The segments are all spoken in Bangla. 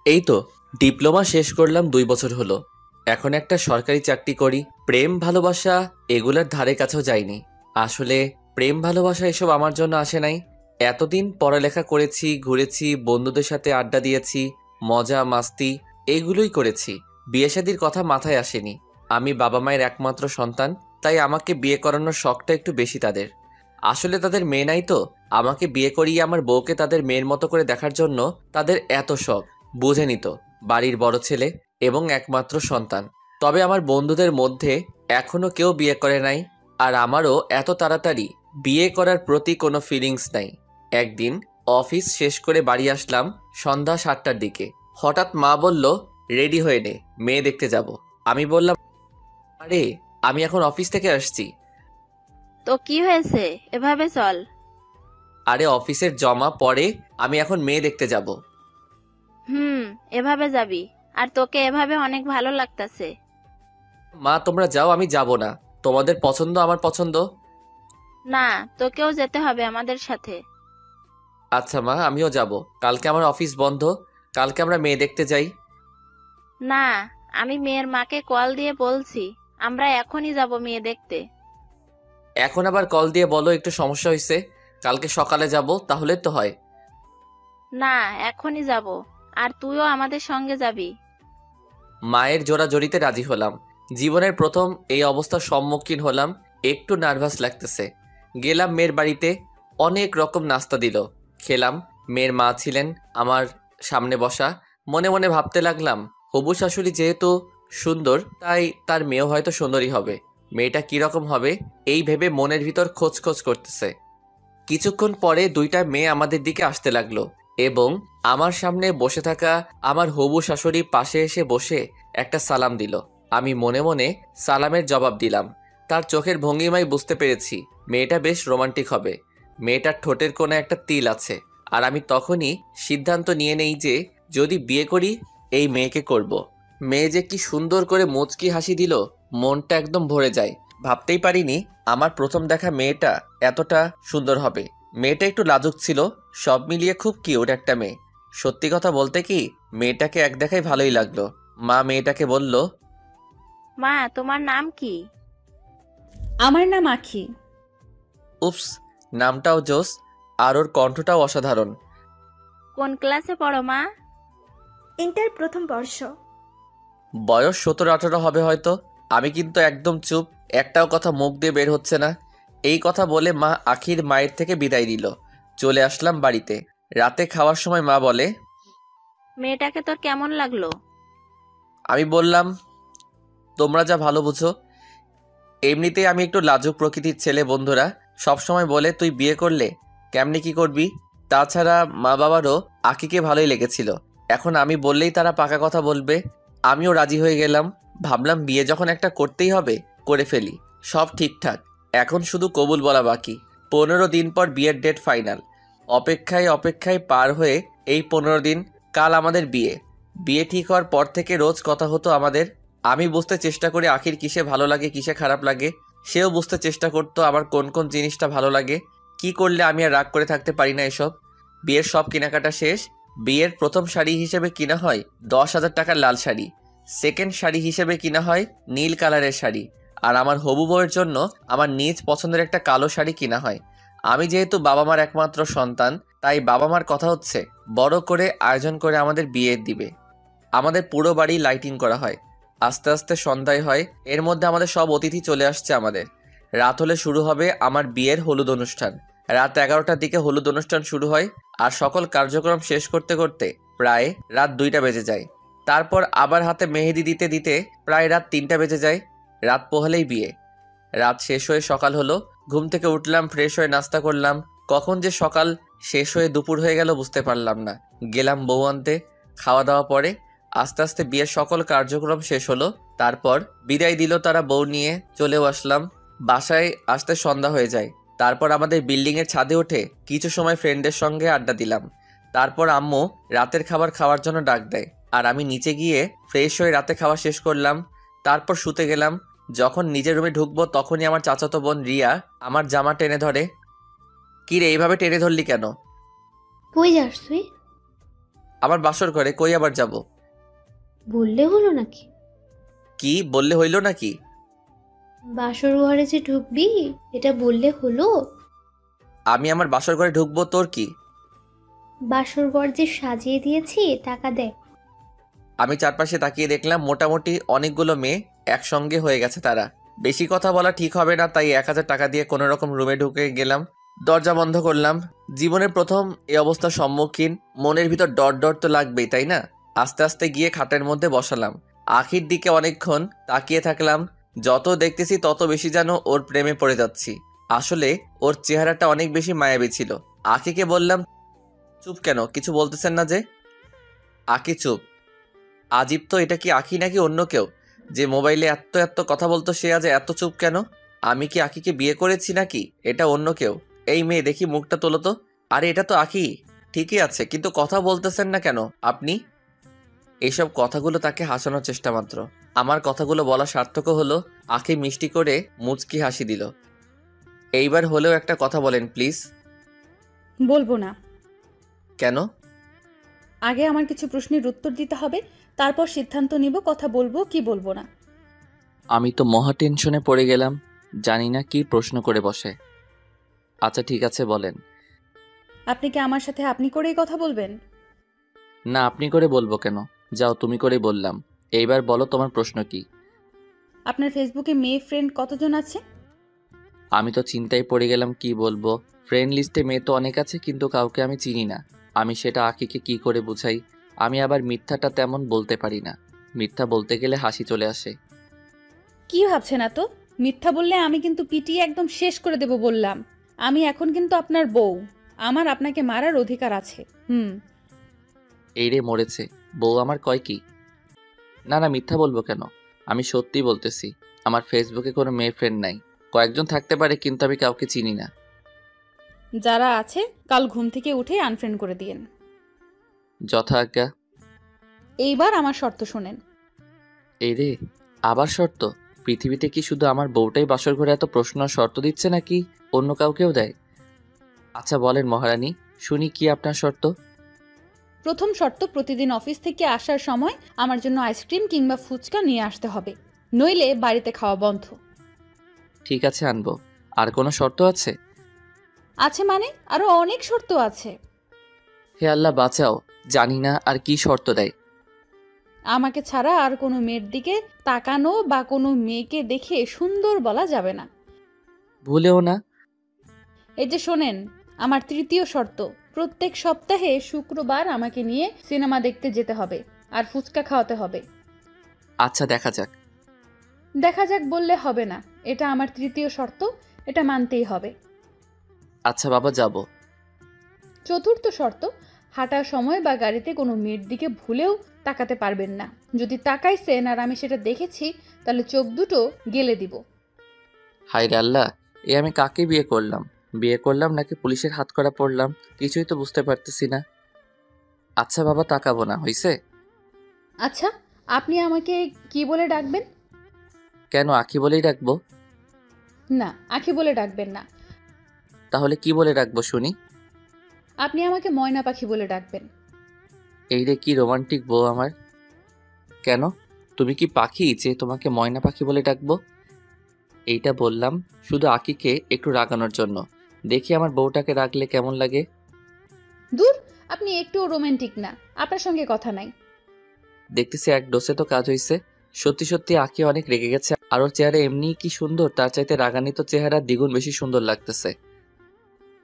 এই তো ডিপ্লোমা শেষ করলাম 2 বছর হলো। এখন একটা সরকারি চাকরি করি। প্রেম ভালোবাসা এগুলার ধারে কাছেও যাইনি। আসলে প্রেম ভালোবাসা এসব আমার জন্য আসে নাই। এতদিন পড়ালেখা করেছি, ঘুরেছি, বন্ধুদের সাথে আড্ডা দিয়েছি, মজা মাস্তি এইগুলোই করেছি। বিয়ে শাদির কথা মাথায় আসেনি। আমি বাবা মায়ের একমাত্র সন্তান, তাই আমাকে বিয়ে করানোর শখটা একটু বেশি তাদের। আসলে তাদের মেয়ে নাই তো, আমাকে বিয়ে করিয়ে আমার বউকে তাদের মেয়ের মতো করে দেখার জন্য তাদের এত শখ। বুঝেনি তো, বাড়ির বড় ছেলে এবং একমাত্র সন্তান। তবে আমার বন্ধুদের মধ্যে এখনো কেউ বিয়ে করে নাই, আর আমারও এত তাড়াতাড়ি বিয়ে করার প্রতি কোনো ফিলিংস নাই। একদিন অফিস শেষ করে বাড়ি আসলাম সন্ধ্যা 7টার দিকে। হঠাৎ মা বলল, রেডি হয়ে নে, মেয়ে দেখতে যাব। আমি বললাম, আরে আমি এখন অফিস থেকে আসছি। তো কি হয়েছে, এভাবে চল। আরে অফিসের জমা পড়ে, আমি এখন মেয়ে দেখতে যাব। হুম, এভাবে যাবি। আর তোকে এভাবে অনেক ভালো লাগতাছে। মা তোমরা যাও, আমি যাব না। তোমাদের পছন্দ আমার পছন্দ। না, তোকেও যেতে হবে আমাদের সাথে। আচ্ছা মা, আমিও যাব। কালকে আমার অফিস বন্ধ, কালকে আমরা মেয়ে দেখতে যাই। না, আমি মেয়ের মাকে কল দিয়ে বলছি, আমরা এখনই যাব মেয়ে দেখতে। এখন আবার কল দিয়ে বলো একটু সমস্যা হয়েছে, কালকে সকালে যাব, তাহলে তো হয়। না, এখনই যাব। আর তুইও আমাদের সঙ্গে যাবি। মায়ের জোড়াজড়িতে রাজি হলাম। জীবনের প্রথম এই অবস্থার সম্মুখীন হলাম, একটু নার্ভাস লাগতেছে। গেলাম মেয়ের বাড়িতে, অনেক রকম নাস্তা দিল, খেলাম। মেয়ের মা ছিলেন আমার সামনে বসা। মনে মনে ভাবতে লাগলাম, হবু শাশুড়ি যেহেতু সুন্দর, তাই তার মেয়েও হয়তো সুন্দরী হবে। মেয়েটা কিরকম হবে এই ভেবে মনের ভিতর খোঁজ খোঁজ করতেছে। কিছুক্ষণ পরে দুইটা মেয়ে আমাদের দিকে আসতে লাগলো এবং আমার সামনে বসে থাকা আমার হবু শাশুড়ি পাশে এসে বসে একটা সালাম দিল। আমি মনে মনে সালামের জবাব দিলাম। তার চোখের ভঙ্গিমায় বুঝতে পেরেছি মেয়েটা বেশ রোমান্টিক হবে। মেয়েটার ঠোঁটের কোণে একটা তিল আছে, আর আমি তখনই সিদ্ধান্ত নিয়ে নেই যে যদি বিয়ে করি এই মেয়েকে করব। মেয়ে যে কি সুন্দর করে মুচকি হাসি দিল, মনটা একদম ভরে যায়। ভাবতেই পারিনি আমার প্রথম দেখা মেয়েটা এতটা সুন্দর হবে। মেয়েটা একটু লাজুক ছিল, সব মিলিয়ে খুব কিউট একটা মেয়ে। সত্যি কথা বলতে কি, মেয়েটাকে এক দেখাই ভালোই লাগলো। মা মেয়েটাকে বলল, মা, তোমার নাম কি? আমার নাম আখি। উপস, নামটাও জোস, আর ওর কণ্ঠটাও অসাধারণ। কোন ক্লাসে পড়ো মা? ইন্টার প্রথম বর্ষ। বয়স 17-18 হবে হয়তো। আমি কিন্তু একদম চুপ, একটাও কথা মুখ দিয়ে বের হচ্ছে না। এই কথা বলে মা আখির মায়ের থেকে বিদায় দিল। চলে আসলাম বাড়িতে। রাতে খাওয়ার সময় মা বলে, মেয়েটাকে তোর কেমন লাগলো? আমি বললাম, তোমরা যা ভালো বুঝো। এমনিতেই আমি একটু লাজুক প্রকৃতির ছেলে। বন্ধুরা সবসময় বলে, তুই বিয়ে করলে কেমনি কি করবি। তাছাড়া মা বাবারও আকিকে ভালোই লেগেছিল। এখন আমি বললেই তারা পাকা কথা বলবে। আমিও রাজি হয়ে গেলাম। ভাবলাম বিয়ে যখন একটা করতেই হবে, করে ফেলি। সব ঠিকঠাক, এখন শুধু কবুল বলা বাকি। 15 দিন পর বিয়ের ডেট ফাইনাল। অপেক্ষায় অপেক্ষায় পার হয়ে এই 15 দিন, কাল আমাদের বিয়ে। বিয়ে ঠিক হওয়ার পর থেকে রোজ কথা হতো আমাদের। আমি বুঝতে চেষ্টা করি আখির কিসে ভালো লাগে, কিসে খারাপ লাগে। সেও বুঝতে চেষ্টা করতো আমার কোন কোন জিনিসটা ভালো লাগে। কি করলে আমি আর রাগ করে থাকতে পারি না এসব। বিয়ের সব কেনাকাটা শেষ। বিয়ের প্রথম শাড়ি হিসেবে কিনা হয় 10,000 টাকার লাল শাড়ি। সেকেন্ড শাড়ি হিসেবে কিনা হয় নীল কালারের শাড়ি। আর আমার হবু বউয়ের জন্য আমার নিজ পছন্দের একটা কালো শাড়ি কিনা হয়। আমি যেহেতু বাবা মার একমাত্র সন্তান, তাই বাবা মার কথা হচ্ছে বড় করে আয়োজন করে আমাদের বিয়ে দিবে। আমাদের পুরো বাড়ি লাইটিং করা হয়। আস্তে আস্তে সন্ধ্যায় হয়। এর মধ্যে আমাদের সব অতিথি চলে আসছে আমাদের। রাত হলে শুরু হবে আমার বিয়ের হলুদ অনুষ্ঠান। রাত 11টার দিকে হলুদ অনুষ্ঠান শুরু হয়, আর সকল কার্যক্রম শেষ করতে করতে প্রায় রাত 2টা বেজে যায়। তারপর আবার হাতে মেহেদি দিতে দিতে প্রায় রাত 3টা বেজে যায়। রাত পোহালেই বিয়ে। রাত শেষ হয়ে সকাল হলো। ঘুম থেকে উঠলাম, ফ্রেশ হয়ে নাস্তা করলাম। কখন যে সকাল শেষ হয়ে দুপুর হয়ে গেল বুঝতে পারলাম না। গেলাম বউ আনতে। খাওয়া দাওয়া পরে আস্তে আস্তে বিয়ের সকল কার্যক্রম শেষ হলো। তারপর বিদায় দিল তারা, বউ নিয়ে চলেও আসলাম। বাসায় আসতে সন্ধ্যা হয়ে যায়। তারপর আমাদের বিল্ডিংয়ের ছাদে উঠে কিছু সময় ফ্রেন্ডের সঙ্গে আড্ডা দিলাম। তারপর আম্মু রাতের খাবার খাওয়ার জন্য ডাক দেয়, আর আমি নিচে গিয়ে ফ্রেশ হয়ে রাতে খাওয়া শেষ করলাম। তারপর শুতে গেলাম। যখন নিজের রুমে ঢুকবো তখনই আমার চাচাতো বোন রিয়া আমার জামা টেনে ধরে। কি রে, এইভাবে টেনে ধরলি কেন? কই যাস তুই? আমার বাসর ঘরে, কই আবার যাব? বললে হলো নাকি? কি বললে হইল নাকি? বাসর ঘরে যে ঢুকবি এটা বললে হলো? আমি আমার বাসর ঘরে ঢুকবো, তোর কি? বাসর ঘর যে সাজিয়ে দিয়েছি, টাকা দে। আমি চারপাশে তাকিয়ে দেখলাম মোটামুটি অনেকগুলো মেয়ে একসঙ্গে হয়ে গেছে। তারা বেশি কথা বলা ঠিক হবে না, তাই 1,000 টাকা দিয়ে কোনো রকম রুমে ঢুকে গেলাম। দরজা বন্ধ করলাম। জীবনের প্রথম এই অবস্থার সম্মুখীন, মনের ভিতর ডর ডর তো লাগবেই, তাই না? আস্তে আস্তে গিয়ে খাটের মধ্যে বসালাম। আখির দিকে অনেকক্ষণ তাকিয়ে থাকলাম। যত দেখতেছি তত বেশি যেন ওর প্রেমে পড়ে যাচ্ছি। আসলে ওর চেহারাটা অনেক বেশি মায়াবী ছিল। আখিকে বললাম, চুপ কেন, কিছু বলতেছেন না যে? আখি চুপ। আজীব তো, এটা কি আখি নাকি অন্য কেউ? যে মোবাইলে এত এত কথা বলতো সে আজ এত চুপ কেন? আমি কি আখিকে বিয়ে করেছি নাকি এটা অন্য কেউ? এই মেয়ে, দেখি মুখটা তোলো তো। আরে এটা তো আখি, ঠিকই আছে, কিন্তু কথা বলতেছেন না কেন আপনি? এইসব কথাগুলো তাকে হাসানোর চেষ্টা মাত্র। আমার কথাগুলো বলা সার্থকও হলো। আখি মিষ্টি করে মুচকি হাসি দিল। এইবার হলেও একটা কথা বলেন প্লিজ। বলবো না। কেন? আগে আমার কিছু প্রশ্নের উত্তর দিতে হবে, তারপর সিদ্ধান্ত নিব কথা বলবো কি বলবো না। আমি তো মহা টেনশনে পড়ে গেলাম, জানি না কি প্রশ্ন করে বসে। আচ্ছা ঠিক আছে, বলেন। আপনি কি আমার সাথে আপনি করেই কথা বলবেন? না, আপনি করে বলবো কেন? যাও, তুমি করেই বললাম। এইবার বলো তোমার প্রশ্ন কি? আপনার ফেসবুকে মেয়ে ফ্রেন্ড কতজন আছে? আমি তো চিন্তায় পড়ে গেলাম, কি বলবো। ফ্রেন্ড লিস্টে মেয়ে তো অনেক আছে, কিন্তু কাউকে আমি চিনি না। আমি সেটা আকিকে কি করে বুঝাই? আমি আবার মিথ্যাটা তেমন বলতে পারি না। মিথ্যা বলতে গেলে হাসি চলে আসে। কি ভাবছেন এত? মিথ্যা বললে আমি কিন্তু পিটিয়ে একদম শেষ করে দেব বললাম। আমি এখন কিন্তু আপনার বউ। আমার আপনাকে মারার অধিকার আছে। এই রে মরেছে, বউ আমার কয় কি? না না, মিথ্যা বলবো কেন? আমি সত্যি বলতেছি। আমার ফেসবুকে কোনো মেয়ে ফ্রেন্ড নাই। কয়েকজন থাকতে পারে, কিন্তু আমি কাউকে চিনি না। যারা আছে কাল ঘুম থেকে উঠে আনফ্রেন্ড করে দিয়েন। যথা আজ্ঞা। এইবার আমার শর্ত শোনেন। এই রে, আবার শর্ত? পৃথিবীতে কি শুধু আমার বউটাই বাসর ঘরে এত প্রশ্ন আর শর্ত দিচ্ছে, নাকি অন্য কাউকেও দেয়? আচ্ছা বলেন মহারানী, শুনি কি আপনার শর্ত। প্রথম শর্ত, প্রতিদিন অফিস থেকে আসার সময় আমার জন্য আইসক্রিম কিংবা ফুচকা নিয়ে আসতে হবে, নইলে বাড়িতে খাওয়া বন্ধ। ঠিক আছে, আনবো। আর কোনো শর্ত আছে? আছে মানে আরো অনেক শর্ত আছে। হে আল্লাহ বাঁচাও, জানি না আর কি শর্ত দেয়। আমাকে ছাড়া আর কোনো মেয়ের দিকে তাকানো বা কোনো মেয়েকে দেখে সুন্দর বলা যাবে না। ভুলেও না। এই যে শোনেন, আমার তৃতীয় শর্ত, প্রত্যেক সপ্তাহে শুক্রবার আমাকে নিয়ে সিনেমা দেখতে যেতে হবে আর ফুচকা খাওয়াতে হবে। আচ্ছা দেখা যাক। দেখা যাক বললে হবে না, এটা আমার তৃতীয় শর্ত, এটা মানতেই হবে। আচ্ছা বাবা, যাব। চতুর্থ শর্ত, হাঁটার সময় বা গাড়িতে কোনো মেয়ের দিকে ভুলেও তাকাতে পারবেন না। যদি তাকাইছেন আর আমি সেটা দেখেছি, তাহলে চোখ দুটো গেলে দিব। হায় রে আল্লাহ, এ আমি কাকে বিয়ে করলাম? বিয়ে করলাম নাকি পুলিশের হাতকড়া পড়লাম, কিছুই তো বুঝতে পারতেছি না। আচ্ছা বাবা, তাকাবো না, হইছে? আচ্ছা, আপনি আমাকে কি বলে ডাকবেন? কেন, আখি বলেই ডাকবো? না, আখি বলে ডাকবেন না। তাহলে কি বলে ডাকবো শুনি? আপনি আমাকে ময়না পাখি বলে ডাকবেন। এই রে, কি রোমান্টিক বউ আমার। কেন, তুমি কি পাখি যে তোমাকে ময়না পাখি বলে ডাকবো? এইটা বললাম শুধু আকিকে একটু রাগানোর জন্য। দেখি আমার বউটাকে রাখলে কেমন লাগে। দূর, আপনি একটুও রোমান্টিক না, আপনার সঙ্গে কথা নাই। দেখতেছি এক ডোসে তো কাজ হইছে। সত্যি সত্যি আঁকি অনেক রেগে গেছে, আর ওর চেহারা এমনিই কি সুন্দর, তার চাইতে রাগান্বিত চেহারা দ্বিগুণ বেশি সুন্দর লাগতেছে।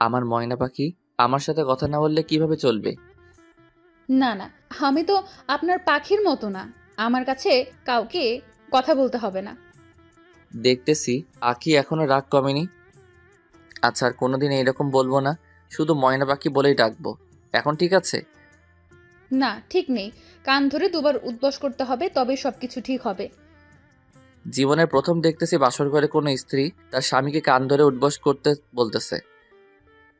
আমার ময়না পাখি আমার সাথে কথা না বললে কিভাবে চলবে? না না, আমি তো আপনার পাখির মতো না, আমার কাছে কাউকে কথা বলতে হবে না। দেখতেছি আঁকি এখনো রাগ কমেনি। আচ্ছা, আর কোনোদিন এইরকম বলবো না, শুধু ময়না পাখি বলেই ডাকবো। এখন ঠিক আছে? না, ঠিক নেই, কান ধরে দুবার উদ্বাস করতে হবে, তবে সবকিছু ঠিক হবে। জীবনের প্রথম দেখতেছি বাসর ঘরে কোনো স্ত্রী তার স্বামীকে কান ধরে উঠবস করতে বলতেছে।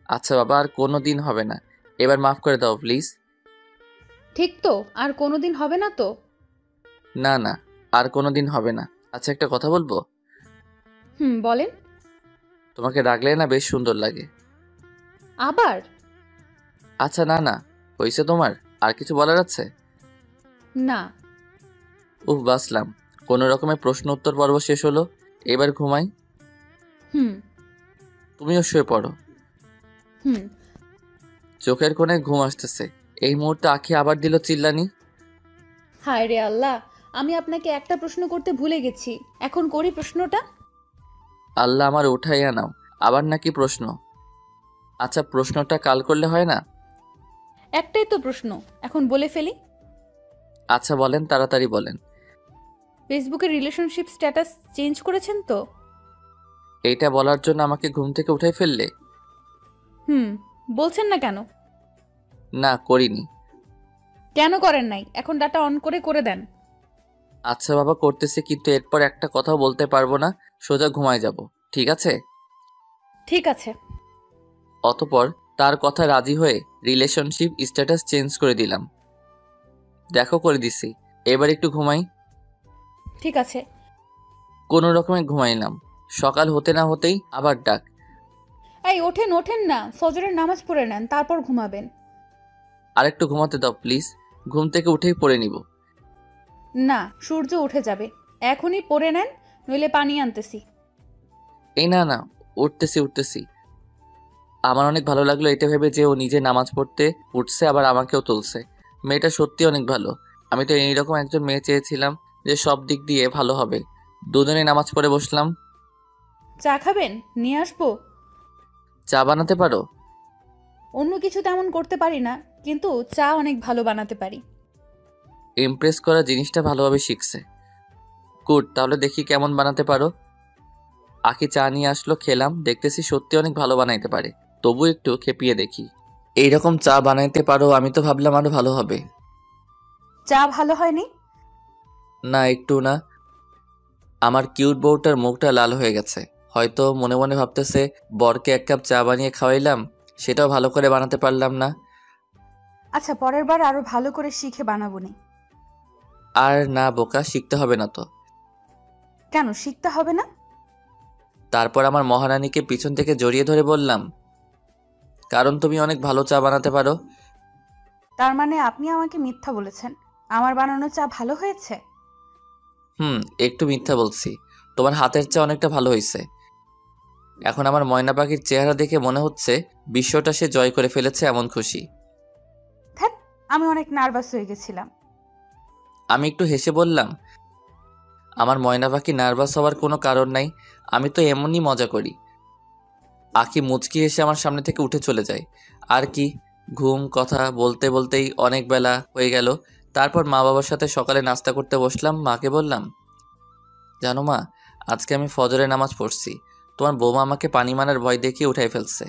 আচ্ছা বাবা, আর কোনো দিন হবে না, এবার মাফ করে দাও প্লিজ। ঠিক তো? আর কোনোদিন হবে না তো? না না, আর কোনো দিন হবে না। আচ্ছা একটা কথা বলবো? বলেন। তোমাকে রাখলে না বেশ সুন্দর লাগে। আবার? আচ্ছা না না, হয়েছে তোমার, আর কিছু বলার আছে? না। উফ, বাসলাম। কোনো রকমের প্রশ্ন উত্তর পর্ব শেষ হলো। এবার ঘুমাই। হুম। তুমিও শুয়ে পড়ো। হুম। চোখের কোণে ঘুম আসতেছে। এই মুহূর্তে আঁখি আবার দিল চিল্লানি। হায় রে আল্লাহ, আমি আপনাকে একটা প্রশ্ন করতে ভুলে গেছি। এখন করি প্রশ্নটা। আল্লাহ আমার উঠাইয়া নাও। আবার নাকি প্রশ্ন? আচ্ছা, প্রশ্নটা কাল করলে হয় না? একটাই তো প্রশ্ন, এখন বলে ফেলি। আচ্ছা বলেন, তাড়াতাড়ি বলেন। ফেসবুকে রিলেশনশিপ স্ট্যাটাস চেঞ্জ করেছেন তো? এইটা বলার জন্য আমাকে ঘুম থেকে উঠাই ফেললে? হুম। বলছেন না কেন? না, করিনি। কেন করেন নাই? এখন ডাটা অন করে করে দেন। আচ্ছা বাবা, করতেছি, কিন্তু এরপর একটা কথাও বলতে পারবো না। সোজা ঘুমায় যাব, ঠিক আছে? ঠিক আছে। অতপর তার কথা রাজি হয়ে রিলেশনশিপ স্ট্যাটাস চেঞ্জ করে দিলাম। দেখো, করে দিছি। এবার একটু ঘুমাই। ঠিক আছে। কোনো রকমে ঘুমাইলাম। সকাল হতে না হতেই আবার ডাক। এই ওঠেন ওঠেন না, ফজরের নামাজ পড়ে নেন, তারপর ঘুমাবেন। আরেকটু ঘুমাতে দাও প্লিজ। ঘুম থেকে উঠেই পড়ে নিব। না, সূর্য উঠে যাবে, এখনই পড়ে নেন, নইলে পানি আনতেছি। এই না না, উঠতেছি উঠতেছি। আমার অনেক ভালো লাগলো এটা ভেবে যে ও নিজে নামাজ পড়তে উঠছে, আবার আমাকেও তুলছে। মেয়েটা সত্যি অনেক ভালো। আমি তো এইরকম একজন মেয়ে চেয়েছিলাম, যে সব দিক দিয়ে ভালো হবে। দুজনে নামাজ পড়ে বসলাম। চা খাবেন? নিয়ে আসবো। চা বানাতে পারো? অন্য কিছু তেমন করতে পারি না, কিন্তু চা অনেক ভালো বানাতে পারি। ইমপ্রেস করা জিনিসটা ভালোভাবে শিখছে। গুড, তাহলে দেখি কেমন বানাতে পারো। আখি চা নিয়ে আসলো, খেলাম। দেখতেছি সত্যি অনেক ভালো বানাইতে পারে। তবু একটু খেপিয়ে দেখি। এইরকম চা বানাইতে পারো, আমি তো ভাবলাম আরো ভালো হবে। চা ভালো হয়নি? না, একটু না। আমার কিউট বউটার মুখটা লাল হয়ে গেছে। হয়তো মনে মনে ভাবতেছে, বরকে এক কাপ চা বানিয়ে খাওয়াইলাম, সেটাও ভালো করে বানাতে পারলাম না। আচ্ছা, পরের বার আরো ভালো করে শিখে বানাবো নি। আর না বোকা, শিখতে হবে না তো। কেন শিখতে হবে না? তারপর আমার মহারানীকে পিছন থেকে জড়িয়ে ধরে বললাম, কারণ তুমি অনেক ভালো চা বানাতে পারো। তার মানে আপনি আমাকে মিথ্যা বলেছেন? আমার বানানো চা ভালো হয়েছে? একটু মিথ্যা বলছি। তোমার হাতের চা অনেকটা ভালো হয়েছে। এখন আমার ময়না পাখির চেহারা দেখে মনে হচ্ছে বিশ্বটা সে জয় করে ফেলেছে, এমন খুশি। ধ্যাৎ, আমি অনেক নার্ভাস হয়ে গেছিলাম। আমি একটু হেসে বললাম, আমার ময়না পাখি নার্ভাস হওয়ার কোনো কারণ নাই, আমি তো এমনই মজা করি। আখি মুচকি হেসে আমার সামনে থেকে উঠে চলে যায়। আর কি, ঘুম, কথা বলতে বলতেই অনেক বেলা হয়ে গেল। তারপর মা বাবার সাথে সকালে নাস্তা করতে বসলাম। মাকে বললাম, জানো মা, আজকে আমি ফজরের নামাজ পড়ছি। তোমার বৌমা আমাকে পানি মারার ভয় দেখিয়ে উঠাই ফেলছে।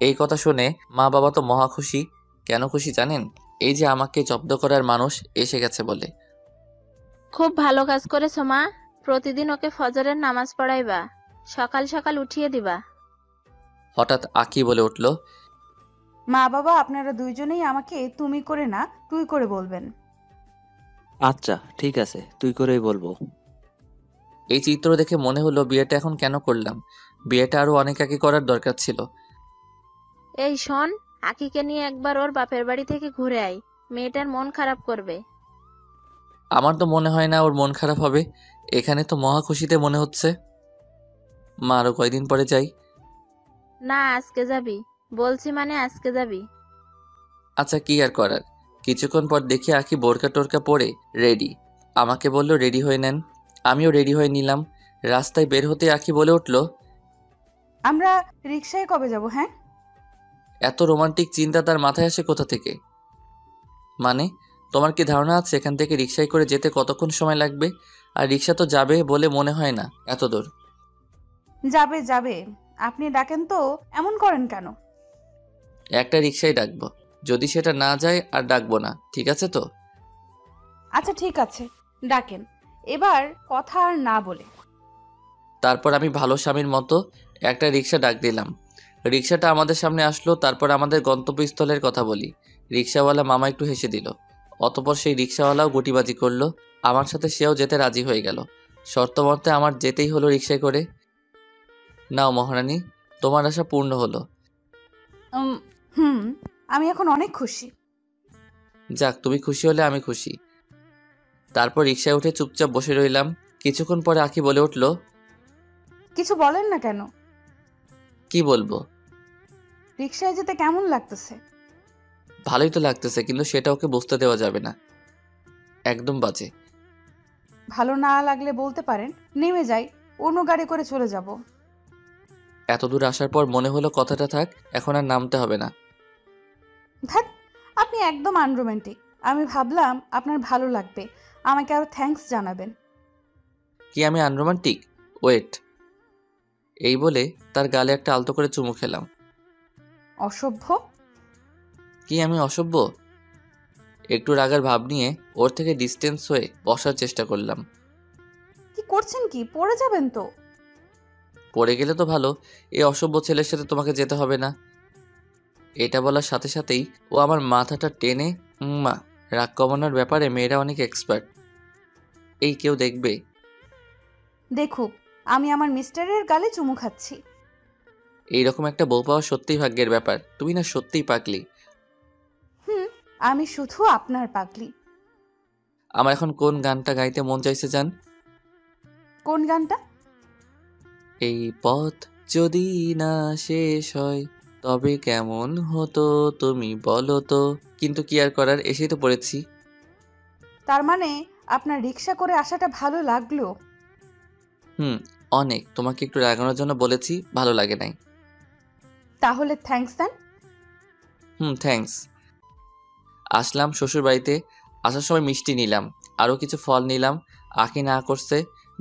এই কথা শুনে মা বাবা তো মহা খুশি। কেন খুশি জানেন? এই যে আমাকে জব্দ করার মানুষ এসে গেছে বলে। খুব ভালো কাজ করেছো মা। প্রতিদিন ওকে ফজরের নামাজ পড়াইবা, সকাল সকাল উঠিয়ে দিবা। হঠাৎ আঁকি বলে উঠল, মা বাবা আপনারা দুইজনেই আমাকে তুমি করে না তুই করে বলবেন। আচ্ছা ঠিক আছে, তুই করেই বলবো। এই চিত্র দেখে মনে হলো বিয়েটা এখন কেন করলাম। বিয়েটা আরো অনেক আগে করার দরকার ছিল। এই শোন, আকিকে নিয়ে একবার ওর বাপের বাড়ি থেকে ঘুরে আয়, মেয়েটার মন খারাপ করবে। আমার তো মনে হয় না ওর মন খারাপ হবে। এখানে তো মহা খুশিতে মনে হচ্ছে। মা, আরো কয়দিন পরে যাই। না, আজকে যাবি। বলছি মানে আজকে যাবি। আচ্ছা, কি আর করার। কিছুক্ষণ পর দেখি আঁকি বোরকা টোরকা পরে রেডি। আমাকে বলল রেডি হয়ে নেন। আমিও রেডি হয়ে নিলাম। রাস্তায় বের হতে আঁকি বলে উঠল, আমরা রিকশায় কবে যাব? হ্যাঁ, এত রোমান্টিক চিন্তা তার মাথায় আসে কোথা থেকে? মানে, তোমার কি ধারণা আছে এখান থেকে রিকশায় করে যেতে কতক্ষণ সময় লাগবে? আর রিকশা তো যাবে বলে মনে হয় না এত দূর। যাবে যাবে। আপনি ডাকেন তো, এমন করেন কেন? একটা রিকশাই ডাকবো। যদি সেটা না যায় আর ডাকবো না, ঠিক আছে তো? আচ্ছা ঠিক আছে, ডাকেন। এবার কথা আর না বলে। তারপর আমি ভালো স্বামীর মতো একটা রিকশা ডাক দিলাম। রিকশাটা আমাদের সামনে আসলো। তারপর আমাদের গন্তব্যস্থলের কথা বলি। রিকশাওয়ালা মামা একটু হেসে দিল। অতপর সেই রিকশাওয়ালাও গুটিবাজি করলো। আমার সাথে সেও যেতে রাজি হয়ে গেল। শর্ত মতে আমার যেতেই হলো রিকশায় করে। নাও মহারানী, তোমার আশা পূর্ণ হলো। উম, হুম, আমি এখন অনেক খুশি। যাক, তুমি খুশি হলে আমি খুশি। তারপর রিকশায় উঠে চুপচাপ বসে রইলাম। কিছুক্ষণ পরে আঁকি বলে উঠল, কিছু বলেন না কেন? কি বলবো? রিক্সায় যেতে কেমন লাগতেছে? ভালোই তো লাগতেছে, কিন্তু সেটা ওকে বুঝতে দেওয়া যাবে না। একদম বাজে। ভালো না লাগলে বলতে পারেন, নেমে যাই, অন্য গাড়ি করে চলে যাব। এত দূর আসার পর মনে হলো কথাটা থাক, এখন আর নামতে হবে না। ধ্যাৎ, আপনি একদম আনরোম্যান্টিক। আমি ভাবলাম আপনার ভালো লাগবে, আমাকে আরো থ্যাঙ্কস জানাবেন। কি আমি আনরোমান্টিক? ওয়েট। এই বলে তার গালে একটা আলতো করে চুমু খেলাম। অসভ্য। কি আমি অসভ্য? একটু রাগার ভাব নিয়ে ওর থেকে ডিস্টেন্স হয়ে বসার চেষ্টা করলাম। কি করছেন? কি পড়ে যাবেন তো? পড়ে গেলে তো ভালো, এই অসভ্য ছেলের সাথে তোমাকে যেতে হবে না। এটা বলার সাথে সাথেই ও আমার মাথাটা টেনে মা, রাগ কমানোর ব্যাপারে মেয়েরা অনেক এক্সপার্ট। এই কেউ দেখবে? দেখুক, আমি আমার মিস্টারের গালে চুমু খাচ্ছি। এইরকম একটা বউ পাওয়া সত্যিই ভাগ্যের ব্যাপার। তুমি না সত্যিই পাগলি। হুম, আমি শুধু আপনার পাগলি। আমার এখন কোন গানটা গাইতে মন চাইছে জান? কোন গানটা? এই পথ যদি না শেষ হয় তবে কেমন হতো তুমি বলো তো। কিন্তু কি আর করার, এসেই তো পড়েছি। তার মানে আপনার রিক্সা করে আসাটা ভালো লাগলো? হুম, অনেক। তোমাকে একটু রাগানোর জন্য বলেছি, ভালো লাগে নাই। তাহলে থ্যাঙ্কস দেন। থ্যাঙ্কস। আসলাম শ্বশুর বাড়িতে। আসার সময় মিষ্টি নিলাম, আরও কিছু ফল নিলাম। আঁকি না করছে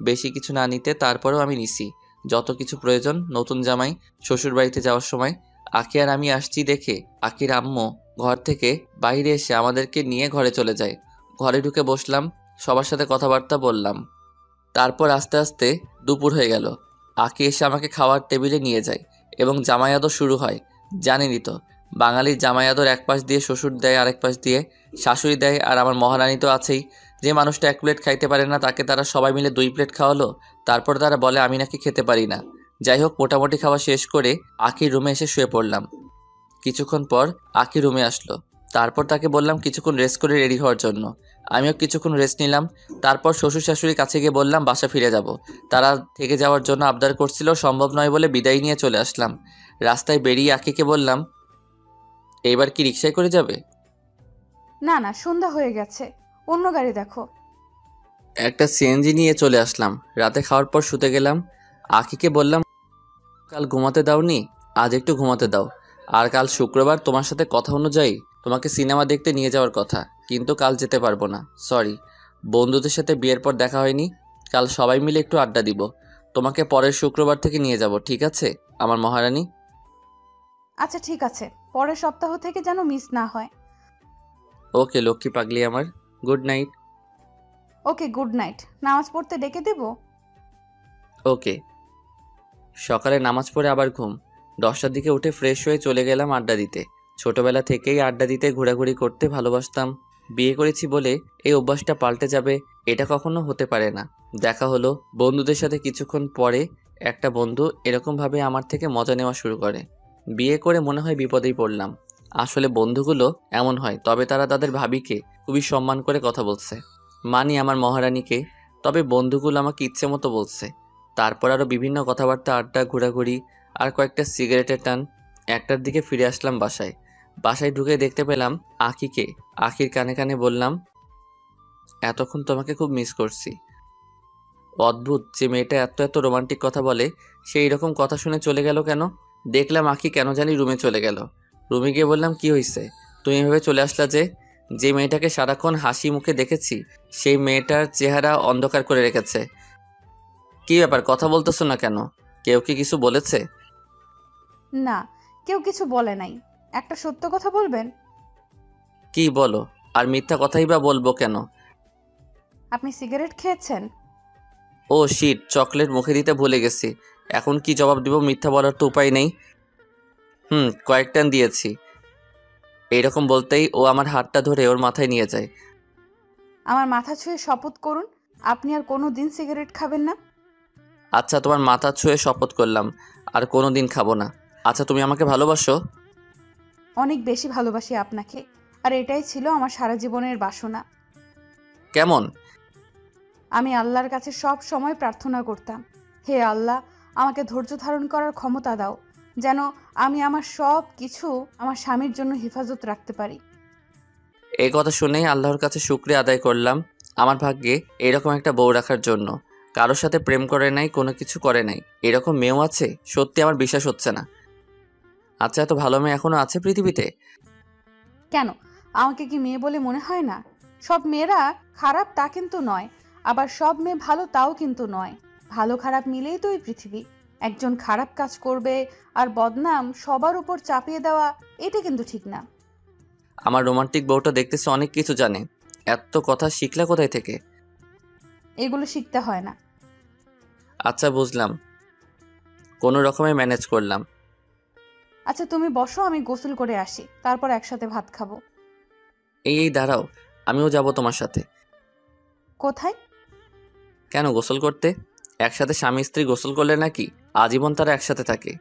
বেশি কিছু না নিতে, তারপরেও আমি নিছি যত কিছু প্রয়োজন। নতুন জামাই শ্বশুর বাড়িতে যাওয়ার সময় আঁকি আর আমি আসছি দেখে আঁকির আম্মু ঘর থেকে বাইরে এসে আমাদেরকে নিয়ে ঘরে চলে যায়। ঘরে ঢুকে বসলাম, সবার সাথে কথাবার্তা বললাম। তারপর আস্তে আস্তে দুপুর হয়ে গেল। আঁকি এসে আমাকে খাওয়ার টেবিলে নিয়ে যায় এবং জামাই আদর শুরু হয়। জানেনই তো, বাঙালির জামাই আদর এক পাশ দিয়ে শ্বশুর দেয়, আরেক পাশ দিয়ে শাশুড়ি দেয়। আর আমার মহারানী তো আছেই। যে মানুষটা এক প্লেট খাইতে পারে না তাকে তারা সবাই মিলে 2 প্লেট খাওয়ালো। তারপর তারা বলে আমি নাকি খেতে পারি না। যাই হোক, মোটামুটি খাওয়া শেষ করে আঁকির রুমে এসে শুয়ে পড়লাম। কিছুক্ষণ পর আঁকি রুমে আসলো। তারপর তাকে বললাম কিছুক্ষণ রেস্ট করে রেডি হওয়ার জন্য। আমিও কিছুক্ষণ রেস্ট নিলাম। তারপর শ্বশুর শাশুড়ির কাছে গিয়ে বললাম বাসা ফিরে যাব। তারা থেকে যাওয়ার জন্য আবদার করছিল, সম্ভব নয় বলে বিদায় নিয়ে চলে আসলাম। রাস্তায় বেরিয়ে আঁকিকে বললাম, এইবার কি রিকশায় করে যাবে? না না, সন্ধ্যা হয়ে গেছে, অন্য গাড়ি দেখো। একটা সিএনজি নিয়ে চলে আসলাম। রাতে খাওয়ার পর শুতে গেলাম। আঁকিকে বললাম, কাল ঘুমাতে দাওনি, আজ একটু ঘুমাতে দাও। আর কাল শুক্রবার, তোমার সাথে কথা অনুযায়ী তোমাকে সিনেমা দেখতে নিয়ে যাওয়ার কথা, কিন্তু কাল যেতে পারবো না, সরি। বন্ধুদের সাথে বিয়ের পর দেখা হয়নি, কাল সবাই মিলে একটু আড্ডা দিব। তোমাকে পরের শুক্রবার থেকে নিয়ে যাব, ঠিক আছে আমার মহারানী? আচ্ছা ঠিক আছে, পরের সপ্তাহ থেকে যেন মিস না হয়। ওকে লক্ষ্মী পাগলি আমার, গুড নাইট। ওকে, গুড নাইট। নামাজ পড়তে ডেকে দেব? ওকে। সকালে নামাজ পড়ে আবার ঘুম। 10টার দিকে উঠে ফ্রেশ হয়ে চলে গেলাম আড্ডা দিতে। ছোটবেলা থেকেই আড্ডা দিতে ঘোরাঘুরি করতে ভালোবাসতাম। বিয়ে করেছি বলে এই অভ্যাসটা পাল্টে যাবে এটা কখনো হতে পারে না। দেখা হলো বন্ধুদের সাথে। কিছুক্ষণ পরে একটা বন্ধু এরকমভাবে আমার থেকে মজা নেওয়া শুরু করে। বিয়ে করে মনে হয় বিপদেই পড়লাম। আসলে বন্ধুগুলো এমন হয়, তবে তারা তাদের ভাবিকে খুবই সম্মান করে কথা বলছে। মানি আমার মহারানীকে, তবে বন্ধুগুলো আমাকে ইচ্ছে মতো বলছে। তারপর আরও বিভিন্ন কথাবার্তা, আড্ডা, ঘোরাঘুরি আর কয়েকটা সিগারেটের টান। 1টার দিকে ফিরে আসলাম বাসায়। বাসায় ঢুকে দেখতে পেলাম আঁকিকে। আঁকির কানে কানে বললাম, এতক্ষণ তোমাকে খুব মিস করছি। অদ্ভুত, যে মেয়েটা এত এত রোমান্টিক কথা বলে সেই রকম কথা শুনে চলে গেল কেন? দেখলাম আঁকি কেন জানি রুমে চলে গেল। রুমে গিয়ে বললাম, কি হয়েছে, তুমি এভাবে চলে আসলা যে? যে মেয়েটাকে সারাক্ষণ হাসি মুখে দেখেছি সেই মেয়েটার চেহারা অন্ধকার করে রেখেছে। কি ব্যাপার, কথা বলতেছো না কেন? কেউ কি কিছু বলেছে? না, কেউ কিছু বলে নাই। একটা সত্য কথা বলবেন? কি বলো? আর মিথ্যা কথাই বা বলবো কেন? আপনি সিগারেট খেয়েছেন? ও শিট, চকলেট মুখে দিতে ভুলে গেছি। এখন কি জবাব দিব? মিথ্যা বলার তো উপায় নেই। কয়েকটান দিয়েছি। এইরকম বলতেই ও আমার হাতটা ধরে ওর মাথায় নিয়ে যায়। আমার মাথা ছুঁয়ে শপথ করুন, আপনি আর কোনো দিন সিগারেট খাবেন না। আচ্ছা, তোমার মাথা ছুঁয়ে শপথ করলাম, আর কোনো দিন খাবো না। আচ্ছা, তুমি আমাকে ভালোবাসো? অনেক বেশি ভালোবাসি আপনাকে। আর এটাই ছিল আমার সারা জীবনের বাসনা। কেমন? আমি আল্লাহর কাছে সব সময় প্রার্থনা করতাম, হে আল্লাহ, আমাকে ধৈর্য ধারণ করার ক্ষমতা দাও, যেন আমি আমার সব কিছু আমার স্বামীর জন্য হেফাজত রাখতে পারি। এই কথা শুনেই আল্লাহর কাছে শুকরিয়া আদায় করলাম আমার ভাগ্যে এরকম একটা বউ রাখার জন্য। কারোর সাথে প্রেম করে নাই, কোনো কিছু করে নাই, এরকম মেয়েও আছে, সত্যি আমার বিশ্বাস হচ্ছে না। আচ্ছা, এত ভালো মেয়ে এখনো আছে পৃথিবীতে? কেন, আমাকে কি মেয়ে বলে মনে হয় না? সব মেয়েরা খারাপ তা কিন্তু নয়, আবার সব মেয়ে ভালো তাও কিন্তু নয়। ভালো খারাপ মিলেই তো এই পৃথিবী। একজন খারাপ কাজ করবে আর বদনাম সবার উপর চাপিয়ে দেওয়া, এটা কিন্তু ঠিক না। আমার রোমান্টিক বউটা দেখতেছে অনেক কিছু জানে। এত কথা শিখলা কোথায় থেকে? এগুলো শিখতে হয় না। আচ্ছা, বুঝলাম, কোনো রকমে ম্যানেজ করলাম। আচ্ছা তুমি বসো, আমি গোসল করে আসি, তারপর একসাথে ভাত খাবো। এই দাঁড়াও, আমিও যাব তোমার সাথে। কোথায়? কেন, গোসল করতে? একসাথে স্বামী স্ত্রী গোসল করলে নাকি আজীবন তারা একসাথে থাকে?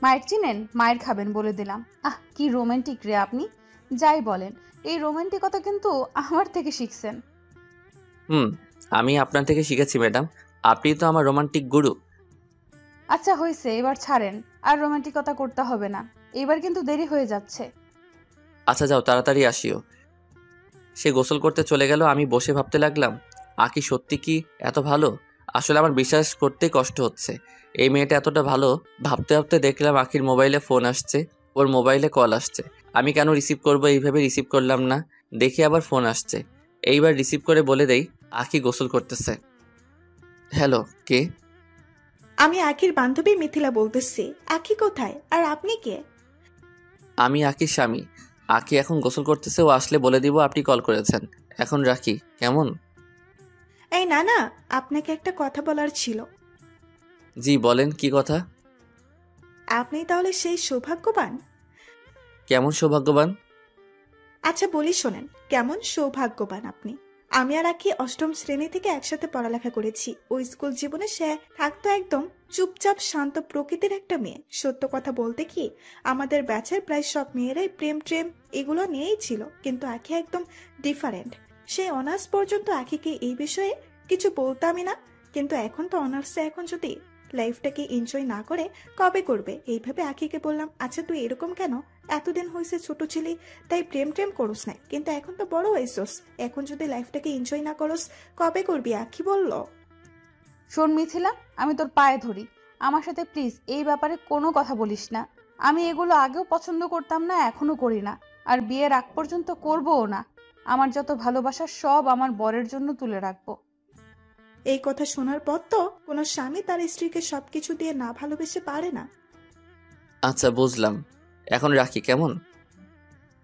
মায়ের চিনেন? মায়ের খাবেন বলে দিলাম। কি রোমান্টিক রে আপনি! যাই বলেন, এই রোমান্টিকতা কিন্তু আমার থেকে শিখছেন। আমি আপনার থেকে শিখেছি ম্যাডাম, আপনি তো আমার রোমান্টিক গুরু। আচ্ছা হয়েছে, এবার ছাড়েন, আর রোমান্টিকতা করতে হবে না। এবার কিন্তু দেরি হয়ে যাচ্ছে। আচ্ছা যাও, তাড়াতাড়ি আসিও। সে গোসল করতে চলে গেল। আমি বসে ভাবতে লাগলাম, আকি সত্যি কি এত ভালো? আসলে আমার বিশ্বাস করতেই কষ্ট হচ্ছে এই মেয়েটা এতটা ভালো। ভাবতে ভাবতে দেখলাম আখির মোবাইলে ফোন আসছে, ওর মোবাইলে কল আসছে। আমি কেন রিসিভ করবো এইভাবে রিসিভ করলাম না, দেখি আবার ফোন আসছে। এইবার রিসিভ করে বলে দেই আখি গোসল করতেছে। হ্যালো, কে? আমি আখির বান্ধবী মিথিলা বলতেছি। আখি কোথায় আর আপনি কে? আমি আখির স্বামী। আখি এখন গোসল করতেছে, ও আসলে বলে দিব আপনি কল করেছেন। এখন রাখি, কেমন? এই না না, আপনাকে একটা কথা বলার ছিল। জি বলেন, কি কথা? আপনি তাহলে সেই সৌভাগ্যবান? কেমন সৌভাগ্যবান? আচ্ছা বলি শোনেন, কেমন সৌভাগ্যবান আপনি। আমি আর আখি অষ্টম শ্রেণী থেকে একসাথে পড়ালেখা করেছি। ওই স্কুল জীবনে সে থাকতো একদম চুপচাপ শান্ত প্রকৃতির একটা মেয়ে। সত্য কথা বলতে কি, আমাদের ব্যাচের প্রায় সব মেয়েরাই প্রেম ট্রেম এগুলো নিয়েই ছিল, কিন্তু আখি একদম ডিফারেন্ট। সে অনার্স পর্যন্ত আখিকে এই বিষয়ে কিছু বলতামই না, কিন্তু এখন তো অনার্সে, এখন যদি লাইফটাকে এনজয় না করে কবে করবে? এইভাবে আখিকে বললাম, আচ্ছা তুই এরকম কেন? এতদিন হয়েছে ছোট ছিলি তাই প্রেম টেম করস না, কিন্তু এখন তো বড় হয়েছস, এখন যদি লাইফটাকে এনজয় না করস কবে করবি? আখি বলল। শোন মিথিলা, আমি তোর পায়ে ধরি, আমার সাথে প্লিজ এই ব্যাপারে কোনো কথা বলিস না। আমি এগুলো আগেও পছন্দ করতাম না, এখনো করি না, আর বিয়ের আগ পর্যন্ত করবও না। আমার যত ভালোবাসা সব আমার বরের জন্য তুলে রাখবো। এই কথা শোনার পর তো কোনো স্বামী তার স্ত্রীকে সবকিছু দিয়ে না ভালোবেসে পারে না। আচ্ছা বুঝলাম, এখন রাখি, কেমন?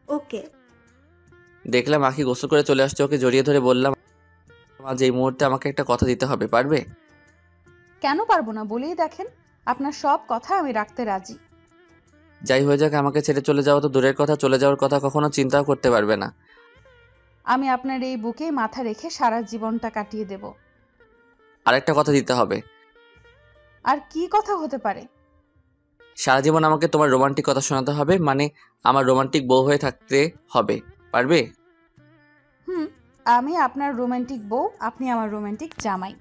ওকে। দেখলাম আখি গোসল করে চলে আসছে, ওকে জড়িয়ে ধরে বললাম, আজ এই মুহূর্তে আমাকে একটা কথা দিতে হবে, পারবে? কেন পারবো না, বলেই দেখেন, আপনার সব কথা আমি রাখতে রাজি। যাই হয়ে যাক, আমাকে ছেড়ে চলে যাওয়া তো দূরের কথা, চলে যাওয়ার কথা কখনো চিন্তাও করতে পারবে না। আমি আপনার এই বুকে মাথা রেখে সারা জীবনটা কাটিয়ে দেব। আরেকটা কথা দিতে হবে। আর কি কথা হতে পারে? সারা জীবন আমাকে তোমার রোমান্টিক কথা শোনাতে হবে, মানে আমার রোমান্টিক বউ হয়ে থাকতে হবে, পারবে? আমি আপনার রোমান্টিক বউ, আপনি আমার রোমান্টিক জামাই।